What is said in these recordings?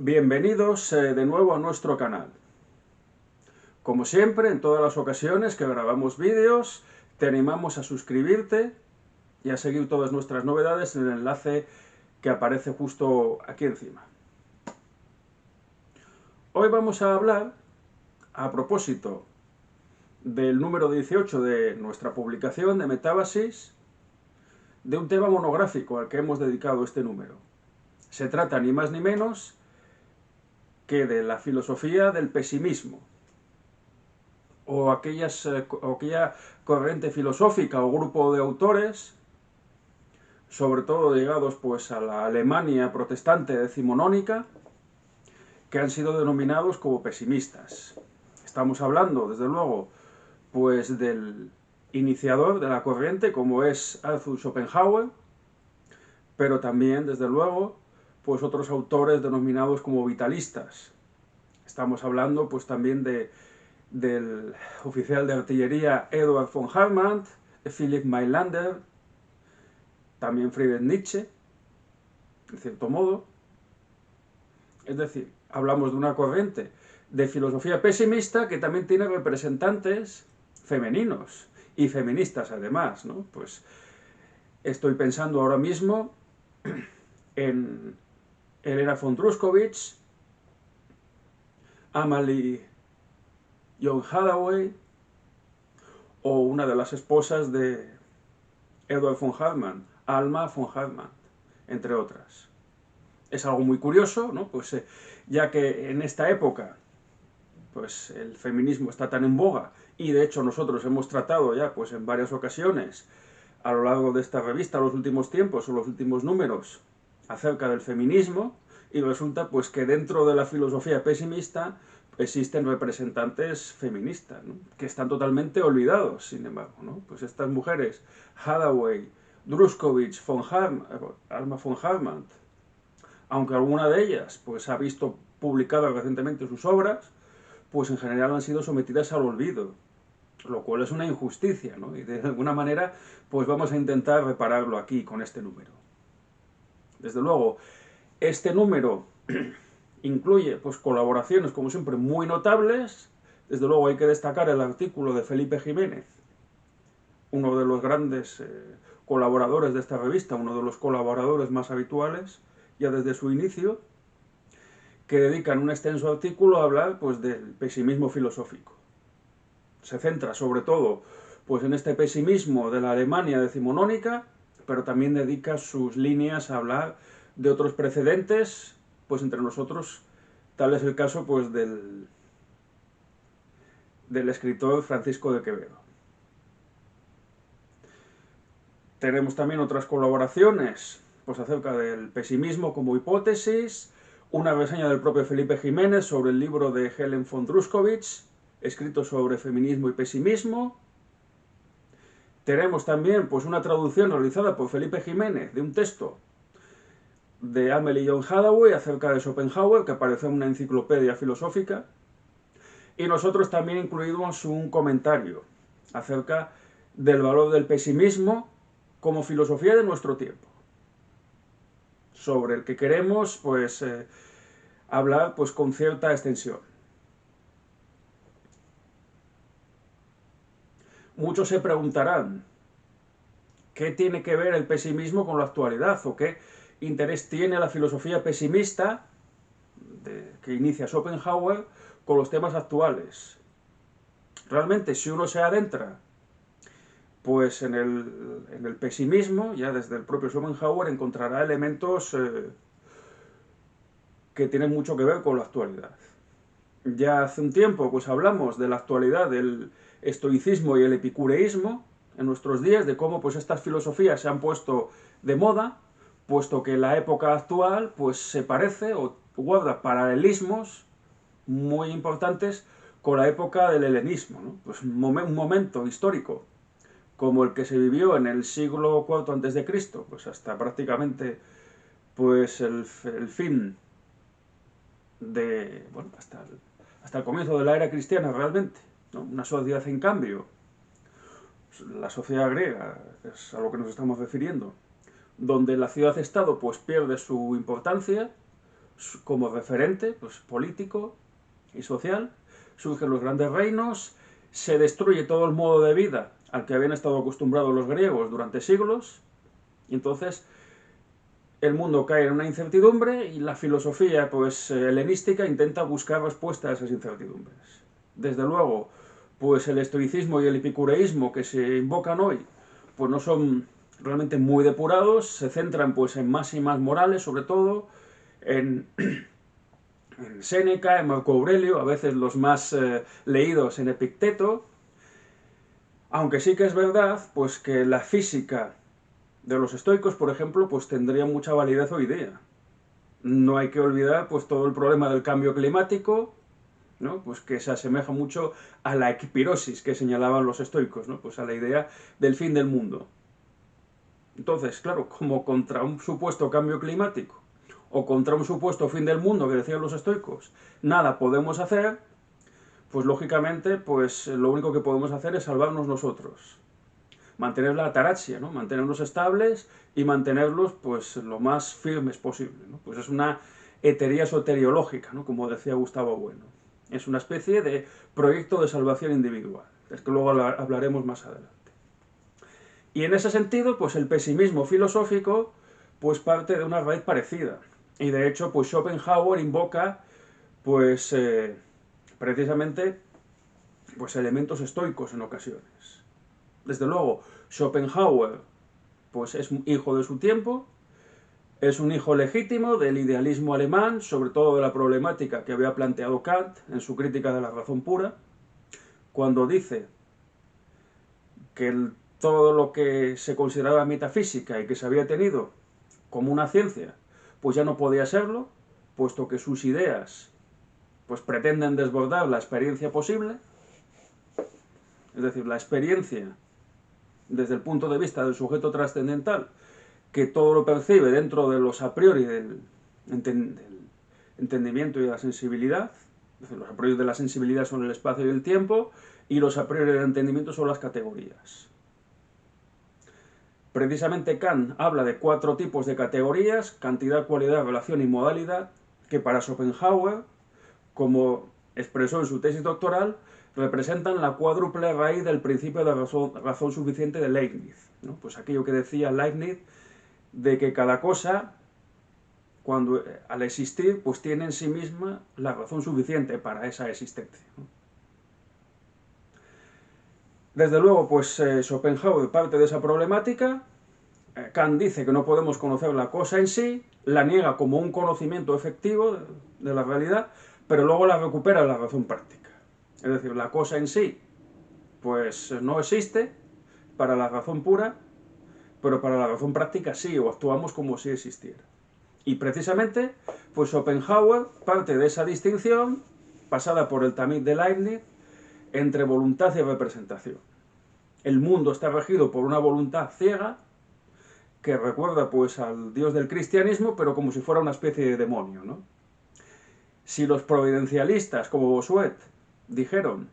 Bienvenidos de nuevo a nuestro canal. Como siempre, en todas las ocasiones que grabamos vídeos, te animamos a suscribirte y a seguir todas nuestras novedades en el enlace que aparece justo aquí encima. Hoy vamos a hablar, a propósito del número 18 de nuestra publicación de Metábasis, de un tema monográfico al que hemos dedicado este número. Se trata ni más ni menos que de la filosofía del pesimismo, o aquella corriente filosófica o grupo de autores, sobre todo ligados pues a la Alemania protestante decimonónica, que han sido denominados como pesimistas. Estamos hablando, desde luego, pues del iniciador de la corriente, como es Arthur Schopenhauer, pero también, desde luego, pues otros autores denominados como vitalistas. Estamos hablando pues también del oficial de artillería Eduard von Hartmann, Philipp Mailander, también Friedrich Nietzsche, en cierto modo. Es decir, hablamos de una corriente de filosofía pesimista que también tiene representantes femeninos y feministas además, ¿no? Pues estoy pensando ahora mismo en Helena von Druskowitz, Amalie John Hathaway o una de las esposas de Eduard von Hartmann, Alma von Hartmann, entre otras. Es algo muy curioso, ¿no? Pues ya que en esta época pues el feminismo está tan en boga y de hecho nosotros hemos tratado ya pues en varias ocasiones a lo largo de esta revista, los últimos tiempos o los últimos números, acerca del feminismo, y resulta pues que dentro de la filosofía pesimista existen representantes feministas, ¿no? Que están totalmente olvidados, sin embargo, ¿no? Pues estas mujeres, Hathaway, Druskowitz, Alma von Hartmann, aunque alguna de ellas pues ha visto publicadas recientemente sus obras, pues en general han sido sometidas al olvido, lo cual es una injusticia, ¿no? Y de alguna manera pues vamos a intentar repararlo aquí con este número. Desde luego, este número incluye pues colaboraciones, como siempre, muy notables. Desde luego hay que destacar el artículo de Felipe Jiménez, uno de los grandes colaboradores de esta revista, uno de los colaboradores más habituales, ya desde su inicio, que dedican un extenso artículo a hablar pues del pesimismo filosófico. Se centra sobre todo pues en este pesimismo de la Alemania decimonónica, pero también dedica sus líneas a hablar de otros precedentes, pues entre nosotros tal es el caso pues del escritor Francisco de Quevedo. Tenemos también otras colaboraciones pues acerca del pesimismo como hipótesis, una reseña del propio Felipe Jiménez sobre el libro de Helen von Druskowitz, escrito sobre feminismo y pesimismo. Tenemos también pues una traducción realizada por Felipe Jiménez de un texto de Amalie John Hathaway acerca de Schopenhauer, que apareció en una enciclopedia filosófica, y nosotros también incluimos un comentario acerca del valor del pesimismo como filosofía de nuestro tiempo, sobre el que queremos pues hablar pues con cierta extensión. Muchos se preguntarán qué tiene que ver el pesimismo con la actualidad o qué interés tiene la filosofía pesimista que inicia Schopenhauer con los temas actuales. Realmente, si uno se adentra pues en el pesimismo, ya desde el propio Schopenhauer encontrará elementos que tienen mucho que ver con la actualidad. Ya hace un tiempo pues hablamos de la actualidad del estoicismo y el epicureísmo en nuestros días, de cómo pues estas filosofías se han puesto de moda, puesto que la época actual pues se parece o guarda paralelismos muy importantes con la época del helenismo, ¿no? Pues un momento histórico como el que se vivió en el siglo IV a.C., pues hasta prácticamente pues el fin de, bueno, hasta el comienzo de la era cristiana realmente, ¿no? Una sociedad en cambio, la sociedad griega, es a lo que nos estamos refiriendo, donde la ciudad-estado pues pierde su importancia, como referente pues, político y social, surgen los grandes reinos, se destruye todo el modo de vida al que habían estado acostumbrados los griegos durante siglos, y entonces el mundo cae en una incertidumbre y la filosofía pues, helenística intenta buscar respuestas a esas incertidumbres. Desde luego, pues el estoicismo y el epicureísmo que se invocan hoy pues no son realmente muy depurados, se centran pues en máximas morales sobre todo, en Séneca, en Marco Aurelio, a veces los más leídos en Epicteto, aunque sí que es verdad pues que la física de los estoicos, por ejemplo, pues tendría mucha validez hoy día. No hay que olvidar pues todo el problema del cambio climático, ¿no? Pues que se asemeja mucho a la equipirosis que señalaban los estoicos, ¿no? Pues a la idea del fin del mundo. Entonces, claro, como contra un supuesto cambio climático o contra un supuesto fin del mundo que decían los estoicos, nada podemos hacer, pues lógicamente, pues lo único que podemos hacer es salvarnos nosotros. Mantener la ataraxia, ¿no? Mantenerlos estables y mantenerlos pues lo más firmes posible, ¿no? Pues es una hetería soteriológica, ¿no? Como decía Gustavo Bueno. Es una especie de proyecto de salvación individual, del que luego hablaremos más adelante. Y en ese sentido, pues el pesimismo filosófico pues parte de una raíz parecida. Y de hecho, pues Schopenhauer invoca pues precisamente pues elementos estoicos en ocasiones. Desde luego, Schopenhauer pues es un hijo de su tiempo, es un hijo legítimo del idealismo alemán, sobre todo de la problemática que había planteado Kant en su crítica de la razón pura, cuando dice que todo lo que se consideraba metafísica y que se había tenido como una ciencia, pues ya no podía serlo, puesto que sus ideas pues pretenden desbordar la experiencia posible, es decir, la experiencia desde el punto de vista del sujeto trascendental, que todo lo percibe dentro de los a priori del entendimiento y de la sensibilidad. Es decir, los a priori de la sensibilidad son el espacio y el tiempo, y los a priori del entendimiento son las categorías. Precisamente Kant habla de 4 tipos de categorías: cantidad, cualidad, relación y modalidad, que para Schopenhauer, como expresó en su tesis doctoral, representan la cuádruple raíz del principio de razón suficiente de Leibniz, ¿no? Pues aquello que decía Leibniz de que cada cosa, cuando al existir, pues tiene en sí misma la razón suficiente para esa existencia, ¿no? Desde luego, pues Schopenhauer parte de esa problemática. Kant dice que no podemos conocer la cosa en sí, la niega como un conocimiento efectivo de la realidad, pero luego la recupera en la razón práctica. Es decir, la cosa en sí, pues no existe para la razón pura, pero para la razón práctica sí, o actuamos como si existiera. Y precisamente, pues Schopenhauer parte de esa distinción, pasada por el tamiz de Leibniz, entre voluntad y representación. El mundo está regido por una voluntad ciega, que recuerda pues al dios del cristianismo, pero como si fuera una especie de demonio, ¿no? Si los providencialistas, como Bossuet, dijeron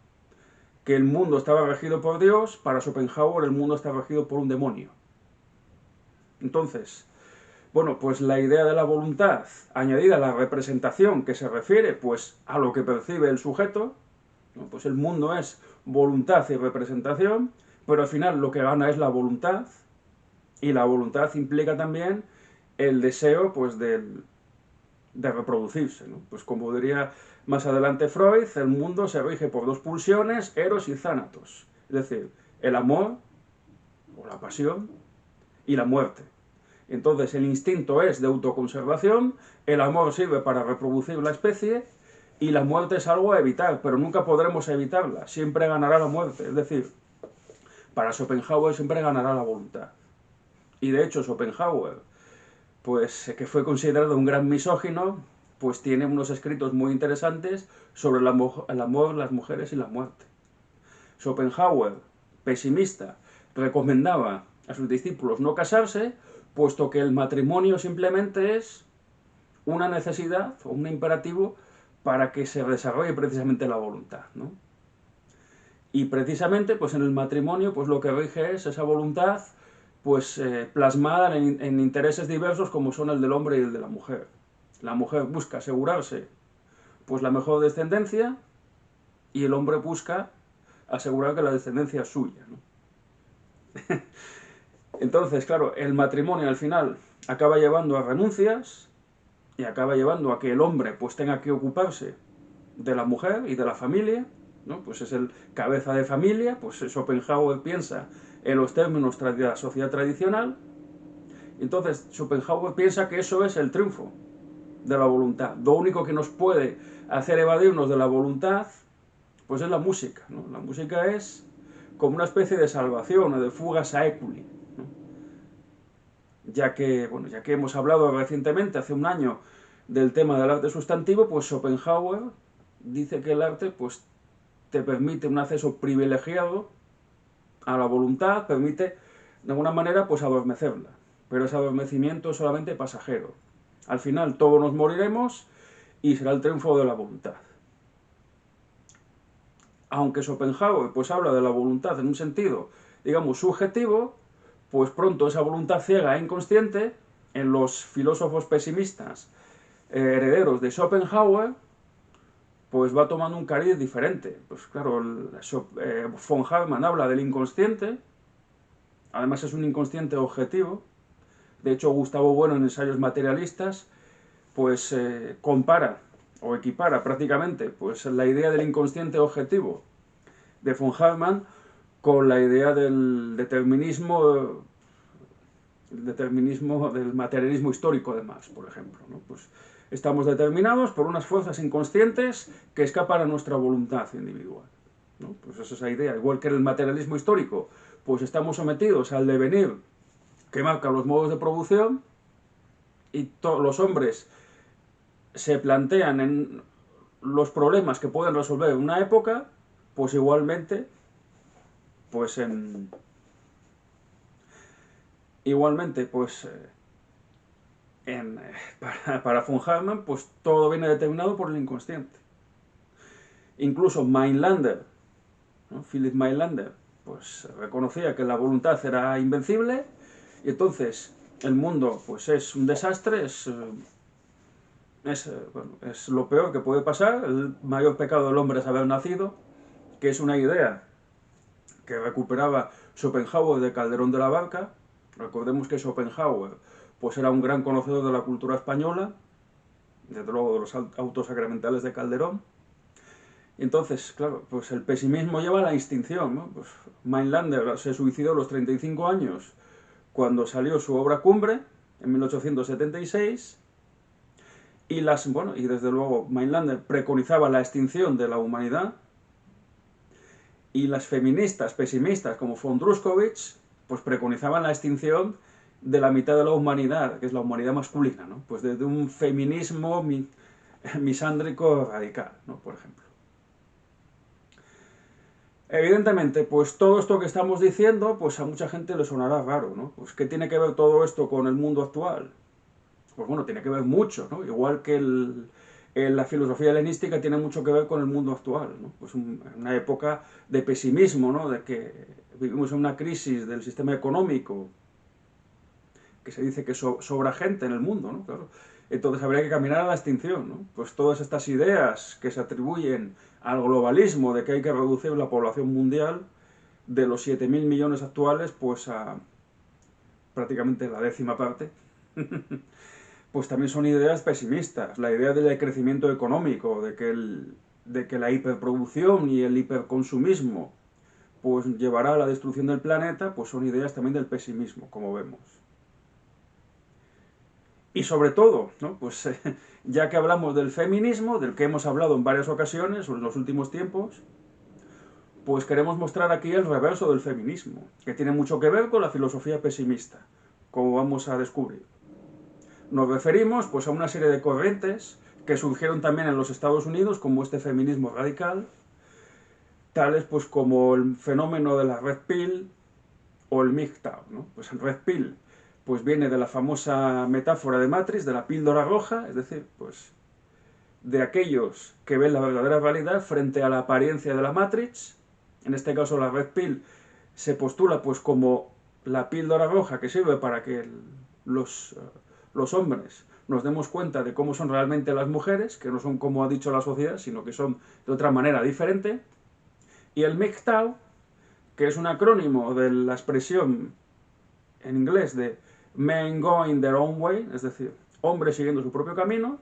que el mundo estaba regido por Dios, para Schopenhauer el mundo está regido por un demonio. Entonces, bueno, pues la idea de la voluntad, añadida a la representación, que se refiere pues a lo que percibe el sujeto, ¿no? Pues el mundo es voluntad y representación, pero al final lo que gana es la voluntad, y la voluntad implica también el deseo pues de reproducirse, ¿no? Pues como diría más adelante Freud, el mundo se rige por 2 pulsiones, eros y thanatos, es decir, el amor o la pasión y la muerte. Entonces el instinto es de autoconservación, el amor sirve para reproducir la especie y la muerte es algo a evitar, pero nunca podremos evitarla, siempre ganará la muerte, es decir, para Schopenhauer siempre ganará la voluntad. Y de hecho Schopenhauer, pues que fue considerado un gran misógino, pues tiene unos escritos muy interesantes sobre el amor, las mujeres y la muerte. Schopenhauer, pesimista, recomendaba a sus discípulos no casarse, puesto que el matrimonio simplemente es una necesidad o un imperativo para que se desarrolle precisamente la voluntad, ¿no? Y precisamente pues en el matrimonio pues lo que rige es esa voluntad pues plasmada en intereses diversos como son el del hombre y el de la mujer. La mujer busca asegurarse pues la mejor descendencia y el hombre busca asegurar que la descendencia es suya, ¿no? Entonces, claro, el matrimonio al final acaba llevando a renuncias y acaba llevando a que el hombre pues tenga que ocuparse de la mujer y de la familia, ¿no? Pues es el cabeza de familia, pues Schopenhauer piensa en los términos de la sociedad tradicional, y entonces Schopenhauer piensa que eso es el triunfo de la voluntad. Lo único que nos puede hacer evadirnos de la voluntad, pues es la música, ¿no? La música es como una especie de salvación o de fuga saeculi, ¿no? Ya que, bueno, ya que hemos hablado recientemente, hace un año, del tema del arte sustantivo, pues Schopenhauer dice que el arte pues, te permite un acceso privilegiado a la voluntad, permite de alguna manera pues adormecerla, pero ese adormecimiento es solamente pasajero. Al final todos nos moriremos y será el triunfo de la voluntad. Aunque Schopenhauer pues habla de la voluntad en un sentido, digamos, subjetivo, pues pronto esa voluntad ciega e inconsciente, en los filósofos pesimistas herederos de Schopenhauer, pues va tomando un cariz diferente. Pues claro, von Hartmann habla del inconsciente, además es un inconsciente objetivo. De hecho, Gustavo Bueno en Ensayos Materialistas, pues compara o equipara prácticamente pues, la idea del inconsciente objetivo de von Hartmann con la idea del determinismo del materialismo histórico de Marx, por ejemplo, ¿no? Pues estamos determinados por unas fuerzas inconscientes que escapan a nuestra voluntad individual, ¿no? Pues esa es esa idea. Igual que en el materialismo histórico, pues estamos sometidos al devenir que marca los modos de producción y los hombres se plantean en los problemas que pueden resolver en una época, pues igualmente, pues igualmente, pues para von Hartmann, pues todo viene determinado por el inconsciente. Incluso Mainlander, ¿no? Philip Mainlander, pues reconocía que la voluntad era invencible y entonces el mundo pues es un desastre, bueno, es lo peor que puede pasar, el mayor pecado del hombre es haber nacido, que es una idea que recuperaba Schopenhauer de Calderón de la Barca. Recordemos que Schopenhauer pues era un gran conocedor de la cultura española, desde luego de los autos sacramentales de Calderón. Y entonces, claro, pues el pesimismo lleva a la extinción, ¿no? Pues Mainlander se suicidó a los 35 años cuando salió su obra Cumbre, en 1876, y bueno, y desde luego Mainlander preconizaba la extinción de la humanidad, y las feministas pesimistas como von Druskowitz pues preconizaban la extinción de la mitad de la humanidad, que es la humanidad masculina, ¿no? Pues desde un feminismo misándrico radical, ¿no? Por ejemplo. Evidentemente, pues todo esto que estamos diciendo, pues a mucha gente le sonará raro, ¿no? Pues ¿qué tiene que ver todo esto con el mundo actual? Pues bueno, tiene que ver mucho, ¿no? Igual que la filosofía helenística tiene mucho que ver con el mundo actual, ¿no? Pues una época de pesimismo, ¿no? De que vivimos en una crisis del sistema económico, que se dice que sobra gente en el mundo, ¿no? Claro. Entonces habría que caminar a la extinción, ¿no? Pues todas estas ideas que se atribuyen al globalismo, de que hay que reducir la población mundial de los 7.000 millones actuales, pues a prácticamente la décima parte, pues también son ideas pesimistas. La idea del crecimiento económico, de que la hiperproducción y el hiperconsumismo pues llevará a la destrucción del planeta, pues son ideas también del pesimismo, como vemos. Y sobre todo, ¿no? Pues ya que hablamos del feminismo, del que hemos hablado en varias ocasiones en los últimos tiempos, pues queremos mostrar aquí el reverso del feminismo, que tiene mucho que ver con la filosofía pesimista, como vamos a descubrir. Nos referimos pues a una serie de corrientes que surgieron también en los Estados Unidos, como este feminismo radical, tales pues como el fenómeno de la Red Pill o el MGTOW, ¿no? Pues el Red Pill pues viene de la famosa metáfora de Matrix, de la píldora roja, es decir, pues de aquellos que ven la verdadera realidad frente a la apariencia de la Matrix. En este caso la Red Pill se postula pues como la píldora roja que sirve para que los hombres nos demos cuenta de cómo son realmente las mujeres, que no son como ha dicho la sociedad, sino que son de otra manera diferente. Y el MGTOW, que es un acrónimo de la expresión en inglés de Men Going Their Own Way, es decir, hombres siguiendo su propio camino,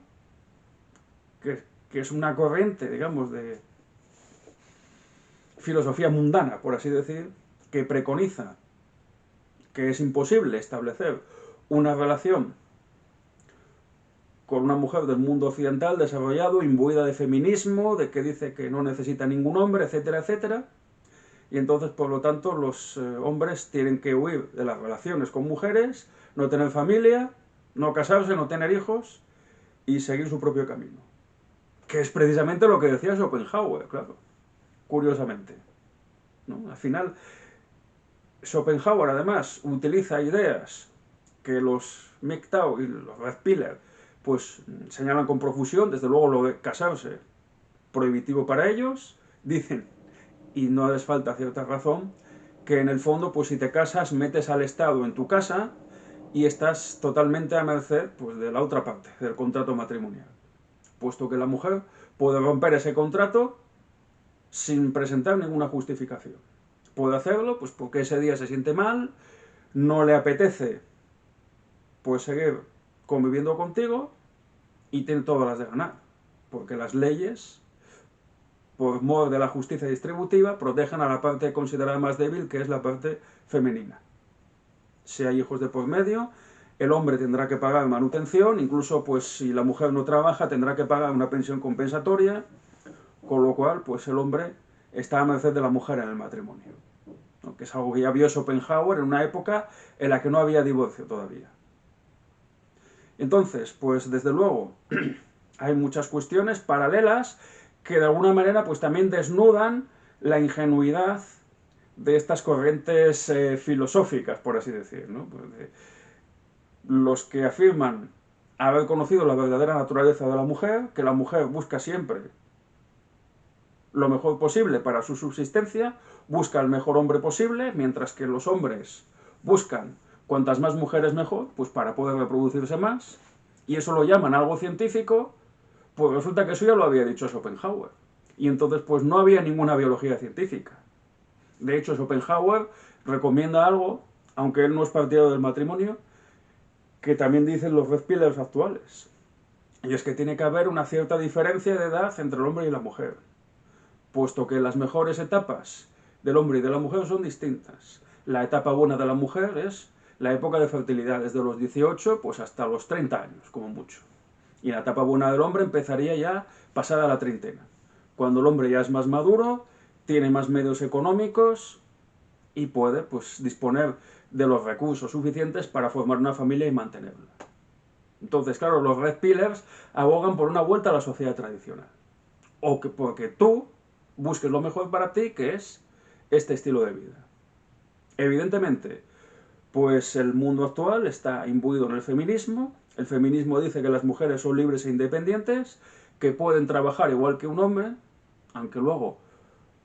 que es una corriente, digamos, de filosofía mundana, por así decir, que preconiza que es imposible establecer una relación con una mujer del mundo occidental desarrollado, imbuida de feminismo, de que dice que no necesita ningún hombre, etcétera, etcétera. Y entonces, por lo tanto, los hombres tienen que huir de las relaciones con mujeres, no tener familia, no casarse, no tener hijos y seguir su propio camino. Que es precisamente lo que decía Schopenhauer, claro, curiosamente, ¿no? Al final, Schopenhauer además utiliza ideas que los MGTOW y los Red Pillar pues señalan con profusión, desde luego lo de casarse prohibitivo para ellos, dicen, y no les falta cierta razón, que en el fondo pues si te casas metes al Estado en tu casa y estás totalmente a merced pues de la otra parte, del contrato matrimonial, puesto que la mujer puede romper ese contrato sin presentar ninguna justificación. Puede hacerlo pues porque ese día se siente mal, no le apetece pues seguir conviviendo contigo y tiene todas las de ganar, porque las leyes, por mor de la justicia distributiva, protegen a la parte considerada más débil, que es la parte femenina. Si hay hijos de por medio, el hombre tendrá que pagar manutención, incluso pues si la mujer no trabaja tendrá que pagar una pensión compensatoria, con lo cual pues el hombre está a merced de la mujer en el matrimonio, ¿no? Que es algo que ya vio Schopenhauer en una época en la que no había divorcio todavía. Entonces, pues desde luego, hay muchas cuestiones paralelas que de alguna manera pues también desnudan la ingenuidad de estas corrientes filosóficas, por así decir, ¿no? Pues los que afirman haber conocido la verdadera naturaleza de la mujer, que la mujer busca siempre lo mejor posible para su subsistencia, busca el mejor hombre posible, mientras que los hombres buscan cuantas más mujeres mejor, pues para poder reproducirse más, y eso lo llaman algo científico, pues resulta que eso ya lo había dicho Schopenhauer. Y entonces pues no había ninguna biología científica. De hecho, Schopenhauer recomienda algo, aunque él no es partidario del matrimonio, que también dicen los Red Pillars actuales. Y es que tiene que haber una cierta diferencia de edad entre el hombre y la mujer, puesto que las mejores etapas del hombre y de la mujer son distintas. La etapa buena de la mujer es la época de fertilidad, desde los 18 pues hasta los 30 años, como mucho. Y la etapa buena del hombre empezaría ya pasada la treintena, cuando el hombre ya es más maduro, tiene más medios económicos y puede pues disponer de los recursos suficientes para formar una familia y mantenerla. Entonces, claro, los Red Pillars abogan por una vuelta a la sociedad tradicional. O que porque tú busques lo mejor para ti, que es este estilo de vida. Evidentemente, pues el mundo actual está imbuido en el feminismo. El feminismo dice que las mujeres son libres e independientes, que pueden trabajar igual que un hombre, aunque luego,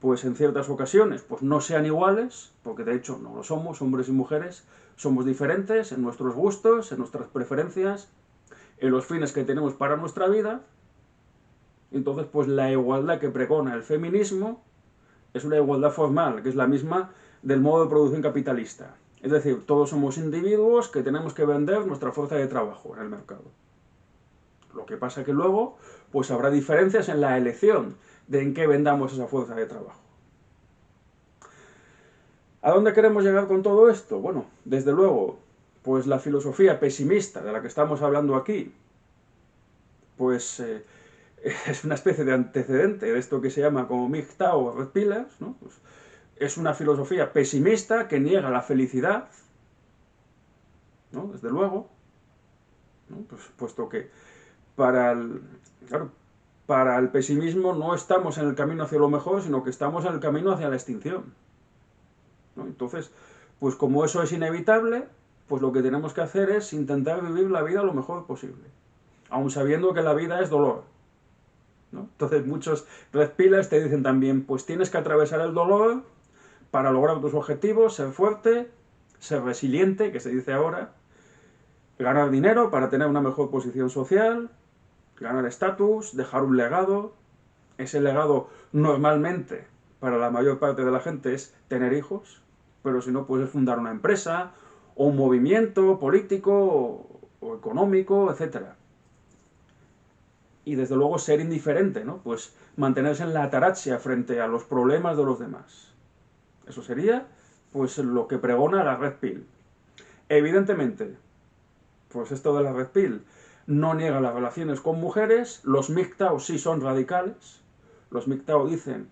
pues en ciertas ocasiones, pues no sean iguales, porque de hecho no lo somos, hombres y mujeres, somos diferentes en nuestros gustos, en nuestras preferencias, en los fines que tenemos para nuestra vida. Entonces, pues la igualdad que pregona el feminismo es una igualdad formal, que es la misma del modo de producción capitalista. Es decir, todos somos individuos que tenemos que vender nuestra fuerza de trabajo en el mercado. Lo que pasa que luego, pues habrá diferencias en la elección de en qué vendamos esa fuerza de trabajo. ¿A dónde queremos llegar con todo esto? Bueno, desde luego, pues la filosofía pesimista de la que estamos hablando aquí, pues es una especie de antecedente de esto que se llama como MGTOW o Red Pillars, ¿no? Pues es una filosofía pesimista que niega la felicidad, ¿no? Desde luego, ¿no? Pues, puesto que claro, para el pesimismo no estamos en el camino hacia lo mejor, sino que estamos en el camino hacia la extinción, ¿no? Entonces, pues como eso es inevitable, pues lo que tenemos que hacer es intentar vivir la vida lo mejor posible, aun sabiendo que la vida es dolor, ¿no? Entonces muchos Red Pillars te dicen también, pues tienes que atravesar el dolor para lograr tus objetivos, ser fuerte, ser resiliente, que se dice ahora, ganar dinero para tener una mejor posición social, ganar estatus, dejar un legado. Ese legado normalmente para la mayor parte de la gente es tener hijos, pero si no puedes fundar una empresa o un movimiento político o económico, etcétera. Y desde luego ser indiferente, ¿no? Pues mantenerse en la ataraxia frente a los problemas de los demás. Eso sería pues lo que pregona la Red Pill. Evidentemente, pues esto de la Red Pill no niega las relaciones con mujeres, los MGTOW sí son radicales. Los MGTOW dicen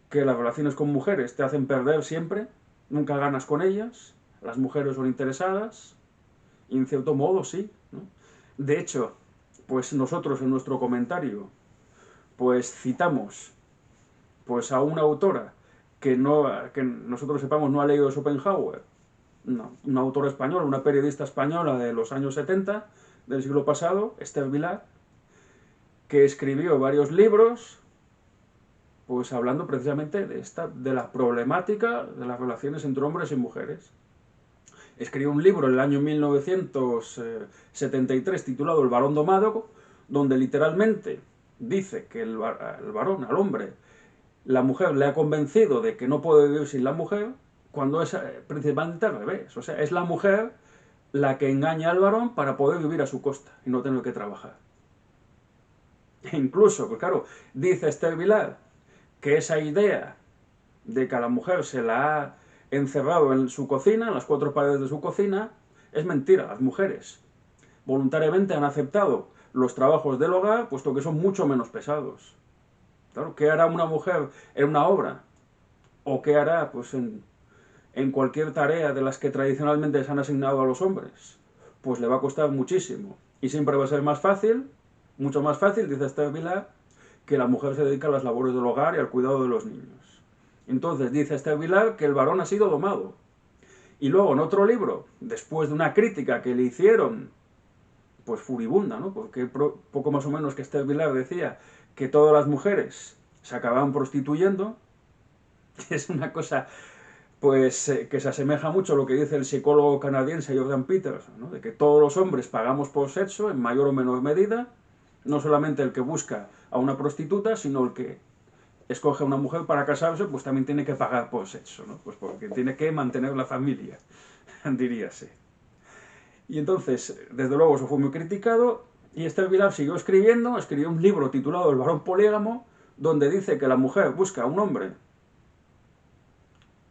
que las relaciones con mujeres te hacen perder siempre, nunca ganas con ellas, las mujeres son interesadas, y en cierto modo sí, ¿no? De hecho, pues nosotros en nuestro comentario pues citamos pues a una autora que, no, que nosotros sepamos no ha leído Schopenhauer, una autora española, una periodista española de los años 70 del siglo pasado, Esther Vilar, que escribió varios libros pues hablando precisamente de la problemática de las relaciones entre hombres y mujeres. Escribió un libro en el año 1973 titulado El varón domado, donde literalmente dice que el varón, al hombre, la mujer le ha convencido de que no puede vivir sin la mujer, cuando es principalmente al revés. O sea, es la mujer la que engaña al varón para poder vivir a su costa y no tener que trabajar. E incluso, pues claro, dice Esther Vilar que esa idea de que a la mujer se la ha encerrado en su cocina, en las cuatro paredes de su cocina, es mentira. Las mujeres voluntariamente han aceptado los trabajos del hogar, puesto que son mucho menos pesados. Claro, ¿qué hará una mujer en una obra? ¿O qué hará pues, en cualquier tarea de las que tradicionalmente se han asignado a los hombres? Pues le va a costar muchísimo. Y siempre va a ser más fácil, mucho más fácil, dice Esther Vilar, que la mujer se dedica a las labores del hogar y al cuidado de los niños. Entonces dice Esther Vilar que el varón ha sido domado. Y luego en otro libro, después de una crítica que le hicieron, pues furibunda, ¿no? Porque poco más o menos que Esther Vilar decía que todas las mujeres se acababan prostituyendo, es una cosa pues que se asemeja mucho a lo que dice el psicólogo canadiense Jordan Peterson, ¿no? De que todos los hombres pagamos por sexo en mayor o menor medida, no solamente el que busca a una prostituta, sino el que escoge a una mujer para casarse, pues también tiene que pagar por sexo, ¿no? Pues porque tiene que mantener la familia, diríase. Y entonces, desde luego, eso fue muy criticado, y Esther Vilar siguió escribiendo, escribió un libro titulado El varón polígamo, donde dice que la mujer busca a un hombre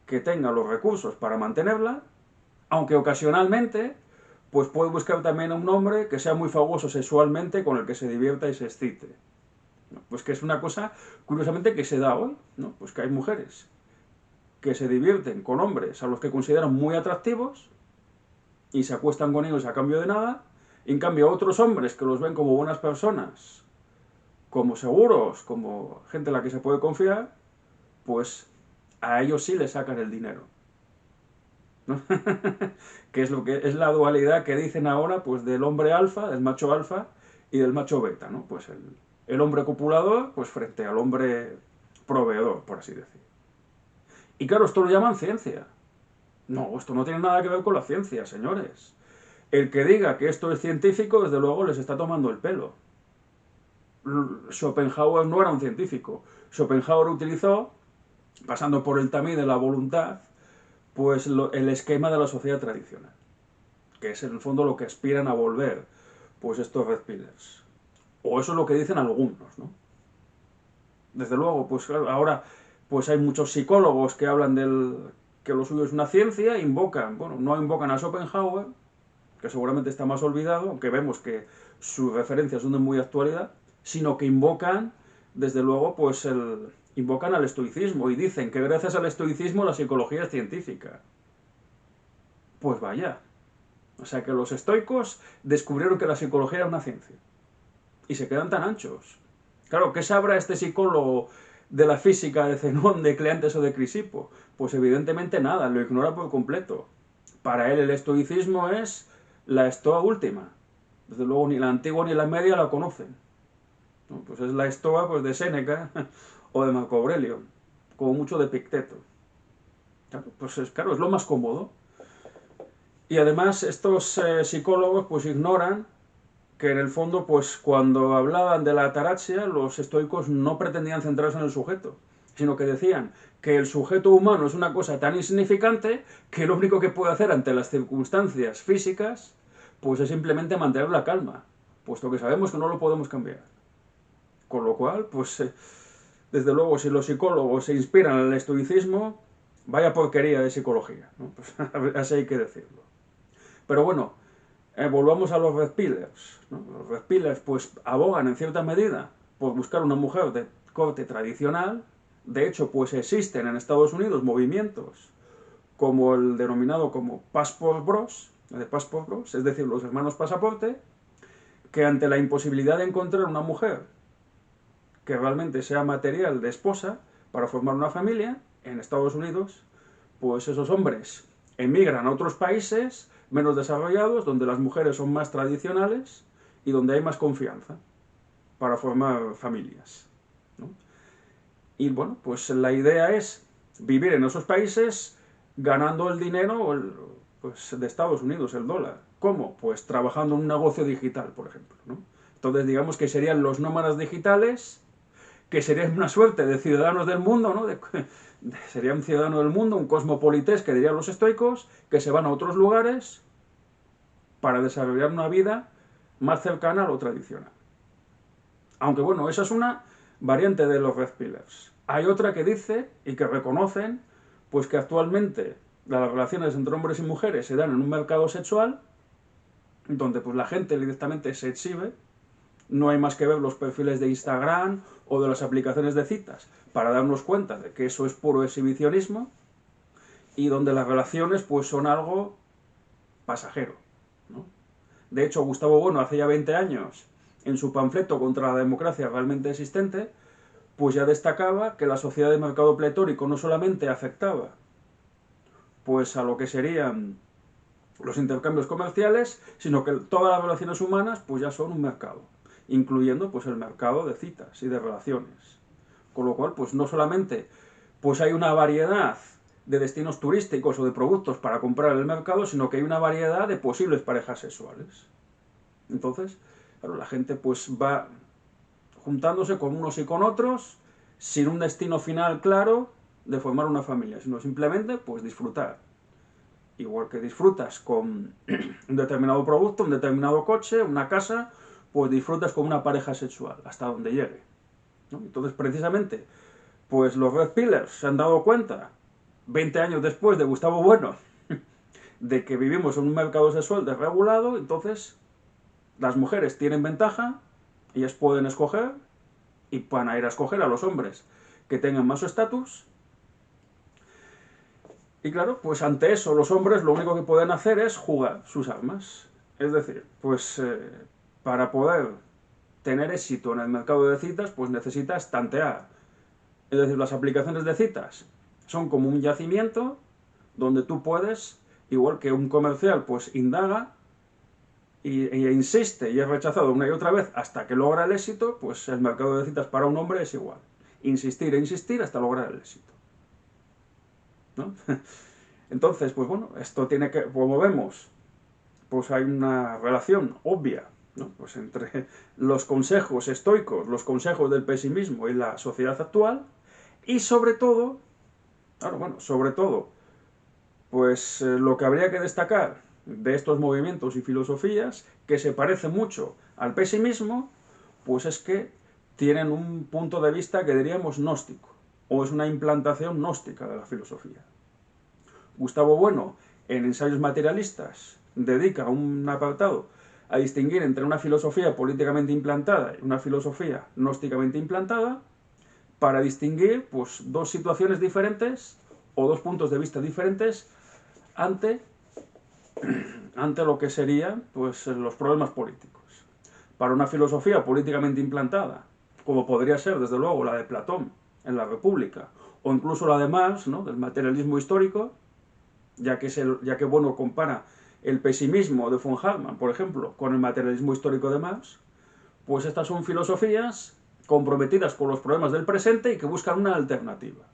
que tenga los recursos para mantenerla, aunque ocasionalmente pues puede buscar también a un hombre que sea muy famoso sexualmente, con el que se divierta y se excite. Pues que es una cosa, curiosamente, que se da hoy, ¿no? Pues que hay mujeres que se divierten con hombres a los que consideran muy atractivos y se acuestan con ellos a cambio de nada, y en cambio otros hombres que los ven como buenas personas, como seguros, como gente en la que se puede confiar, pues a ellos sí les sacan el dinero, ¿no? Que es lo que es la dualidad que dicen ahora pues del hombre alfa, del macho alfa y del macho beta, ¿no? Pues el hombre copulador pues frente al hombre proveedor, por así decir. Y claro, esto lo llaman ciencia. No, esto no tiene nada que ver con la ciencia, señores. El que diga que esto es científico, desde luego les está tomando el pelo. Schopenhauer no era un científico. Schopenhauer utilizó, pasando por el tamiz de la voluntad, pues el esquema de la sociedad tradicional, que es en el fondo lo que aspiran a volver pues estos red pillers. O eso es lo que dicen algunos, ¿no? Desde luego, pues ahora pues hay muchos psicólogos que hablan del que lo suyo es una ciencia, invocan, bueno, no invocan a Schopenhauer, que seguramente está más olvidado, aunque vemos que sus referencias son de muy actualidad, sino que invocan, desde luego, pues invocan al estoicismo y dicen que gracias al estoicismo la psicología es científica. Pues vaya. O sea que los estoicos descubrieron que la psicología era una ciencia. Y se quedan tan anchos. Claro, ¿qué sabrá este psicólogo de la física de Zenón, de Cleantes o de Crisipo? Pues evidentemente nada, lo ignora por completo. Para él el estoicismo es la estoa última. Desde luego ni la antigua ni la media la conocen, ¿no? Pues es la estoa pues, de Séneca o de Marco Aurelio, como mucho de Picteto. Claro, pues claro, es lo más cómodo. Y además estos psicólogos pues ignoran que en el fondo, pues cuando hablaban de la ataraxia, los estoicos no pretendían centrarse en el sujeto, sino que decían que el sujeto humano es una cosa tan insignificante que lo único que puede hacer ante las circunstancias físicas, pues es simplemente mantener la calma, puesto que sabemos que no lo podemos cambiar. Con lo cual, pues desde luego, si los psicólogos se inspiran en el estoicismo, vaya porquería de psicología, ¿no? Pues así hay que decirlo. Pero bueno, volvamos a los Red Pillars, ¿no? Los Red Pillars pues abogan en cierta medida por buscar una mujer de corte tradicional. De hecho, pues existen en Estados Unidos movimientos como el denominado como Passport Bros, de Passport Bros, es decir, los hermanos pasaporte, que ante la imposibilidad de encontrar una mujer que realmente sea material de esposa para formar una familia en Estados Unidos, pues esos hombres emigran a otros países menos desarrollados, donde las mujeres son más tradicionales y donde hay más confianza para formar familias, ¿no? Y bueno, pues la idea es vivir en esos países ganando el dinero pues, de Estados Unidos, el dólar. ¿Cómo? Pues trabajando en un negocio digital, por ejemplo, ¿no? Entonces digamos que serían los nómadas digitales, que serían una suerte de ciudadanos del mundo, ¿no? Sería un ciudadano del mundo, un cosmopolités, que dirían los estoicos, que se van a otros lugares para desarrollar una vida más cercana a lo tradicional. Aunque bueno, esa es una variante de los Red Pillars. Hay otra que dice y que reconocen pues que actualmente las relaciones entre hombres y mujeres se dan en un mercado sexual donde pues la gente directamente se exhibe. No hay más que ver los perfiles de Instagram o de las aplicaciones de citas para darnos cuenta de que eso es puro exhibicionismo, y donde las relaciones pues son algo pasajero, ¿no? De hecho, Gustavo Bueno hace ya 20 años, en su panfleto contra la democracia realmente existente, pues ya destacaba que la sociedad de mercado pletórico no solamente afectaba pues a lo que serían los intercambios comerciales, sino que todas las relaciones humanas pues ya son un mercado, incluyendo pues el mercado de citas y de relaciones. Con lo cual, pues no solamente pues hay una variedad de destinos turísticos o de productos para comprar en el mercado, sino que hay una variedad de posibles parejas sexuales. Entonces, claro, la gente pues va juntándose con unos y con otros, sin un destino final claro de formar una familia, sino simplemente pues disfrutar. Igual que disfrutas con un determinado producto, un determinado coche, una casa, pues disfrutas con una pareja sexual, hasta donde llegue, ¿no? Entonces, precisamente, pues los Red Pillars se han dado cuenta, 20 años después de Gustavo Bueno, de que vivimos en un mercado sexual desregulado. Entonces las mujeres tienen ventaja, ellas pueden escoger y van a ir a escoger a los hombres que tengan más estatus. Y claro, pues ante eso los hombres lo único que pueden hacer es jugar sus armas. Es decir, pues para poder tener éxito en el mercado de citas, pues necesitas tantear. Es decir, las aplicaciones de citas son como un yacimiento donde tú puedes, igual que un comercial, pues indaga e insiste y es rechazado una y otra vez hasta que logra el éxito. Pues el mercado de citas para un hombre es igual. Insistir e insistir hasta lograr el éxito, ¿no? Entonces, pues bueno, esto tiene que, como vemos, pues hay una relación obvia, ¿no? Pues entre los consejos estoicos, los consejos del pesimismo y la sociedad actual, y sobre todo, claro, bueno, sobre todo, pues lo que habría que destacar de estos movimientos y filosofías, que se parece mucho al pesimismo, pues es que tienen un punto de vista que diríamos gnóstico, o es una implantación gnóstica de la filosofía. Gustavo Bueno, en Ensayos materialistas, dedica un apartado a distinguir entre una filosofía políticamente implantada y una filosofía gnósticamente implantada, para distinguir pues, dos situaciones diferentes o dos puntos de vista diferentes ante, ante lo que serían pues, los problemas políticos. Para una filosofía políticamente implantada, como podría ser desde luego la de Platón en la República, o incluso la de Marx, ¿no?, del materialismo histórico, ya que Bueno compara el pesimismo de von Hartmann, por ejemplo, con el materialismo histórico de Marx, pues estas son filosofías comprometidas con los problemas del presente y que buscan una alternativa.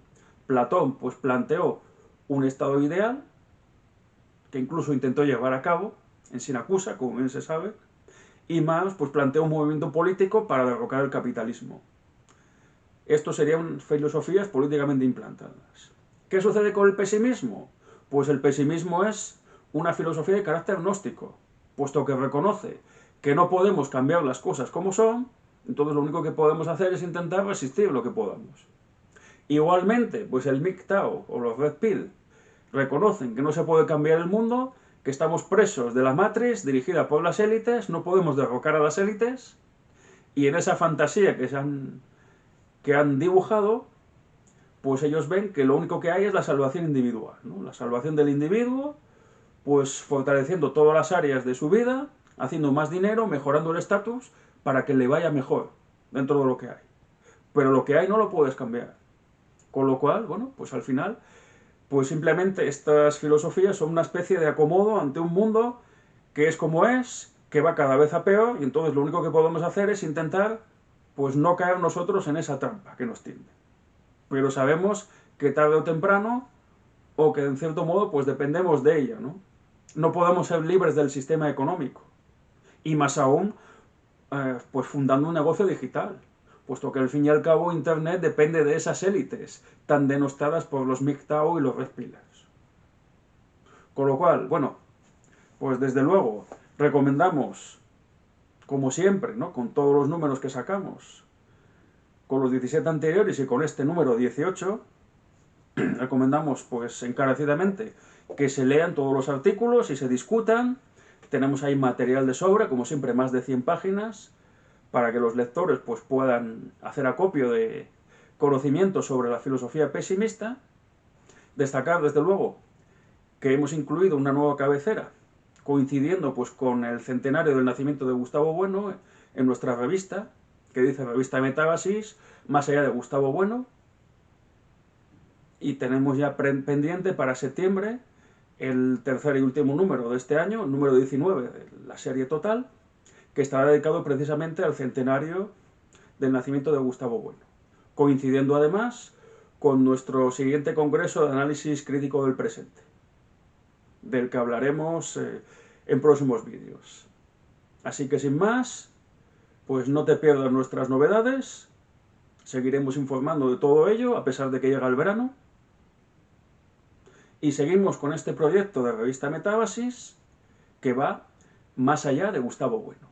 Platón pues planteó un estado ideal, que incluso intentó llevar a cabo en Siracusa, como bien se sabe, y Marx pues planteó un movimiento político para derrocar el capitalismo. Esto serían filosofías políticamente implantadas. ¿Qué sucede con el pesimismo? Pues el pesimismo es una filosofía de carácter gnóstico, puesto que reconoce que no podemos cambiar las cosas como son, entonces lo único que podemos hacer es intentar resistir lo que podamos. Igualmente, pues el MGTOW o los Red Pill reconocen que no se puede cambiar el mundo, que estamos presos de la Matrix dirigida por las élites, no podemos derrocar a las élites, y en esa fantasía que han dibujado, pues ellos ven que lo único que hay es la salvación individual, ¿no? La salvación del individuo, pues fortaleciendo todas las áreas de su vida, haciendo más dinero, mejorando el estatus, para que le vaya mejor dentro de lo que hay. Pero lo que hay no lo puedes cambiar. Con lo cual, bueno, pues al final, pues simplemente estas filosofías son una especie de acomodo ante un mundo que es como es, que va cada vez a peor, y entonces lo único que podemos hacer es intentar, pues no caer nosotros en esa trampa que nos tiende. Pero sabemos que tarde o temprano, o que en cierto modo, pues dependemos de ella, ¿no? No podemos ser libres del sistema económico. Y más aún, pues fundando un negocio digital, puesto que al fin y al cabo Internet depende de esas élites tan denostadas por los MGTOW y los Red Pillars. Con lo cual, bueno, pues desde luego recomendamos, como siempre, ¿no? Con todos los números que sacamos, con los 17 anteriores y con este número 18, recomendamos pues encarecidamente que se lean todos los artículos y se discutan. Tenemos ahí material de sobra, como siempre, más de 100 páginas, para que los lectores pues, puedan hacer acopio de conocimientos sobre la filosofía pesimista. Destacar, desde luego, que hemos incluido una nueva cabecera, coincidiendo pues, con el centenario del nacimiento de Gustavo Bueno en nuestra revista, que dice Revista Metábasis, más allá de Gustavo Bueno. Y tenemos ya pendiente para septiembre el tercer y último número de este año, el número 19 de la serie total, que estará dedicado precisamente al centenario del nacimiento de Gustavo Bueno, coincidiendo además con nuestro siguiente congreso de análisis crítico del presente, del que hablaremos en próximos vídeos. Así que sin más, pues no te pierdas nuestras novedades, seguiremos informando de todo ello a pesar de que llega el verano, y seguimos con este proyecto de Revista Metábasis que va más allá de Gustavo Bueno.